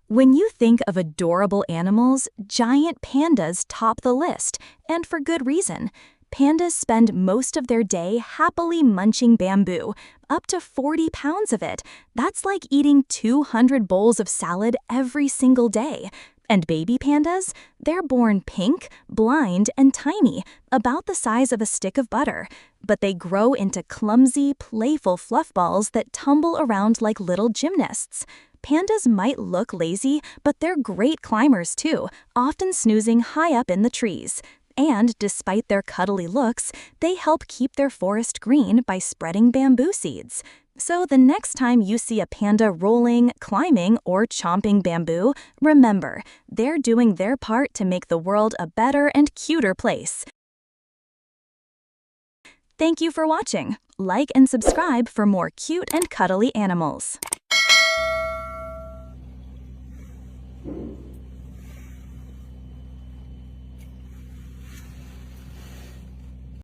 When you think of adorable animals, giant pandas top the list, and for good reason. Pandas spend most of their day happily munching bamboo, up to 40 pounds of it. That's like eating 200 bowls of salad every single day. And baby pandas? They're born pink, blind, and tiny, about the size of a stick of butter. But they grow into clumsy, playful fluff balls that tumble around like little gymnasts. Pandas might look lazy, but they're great climbers too, often snoozing high up in the trees. And despite their cuddly looks, they help keep their forest green by spreading bamboo seeds. So the next time you see a panda rolling, climbing, or chomping bamboo, remember, they're doing their part to make the world a better and cuter place. Thank you for watching. Like and subscribe for more cute and cuddly animals.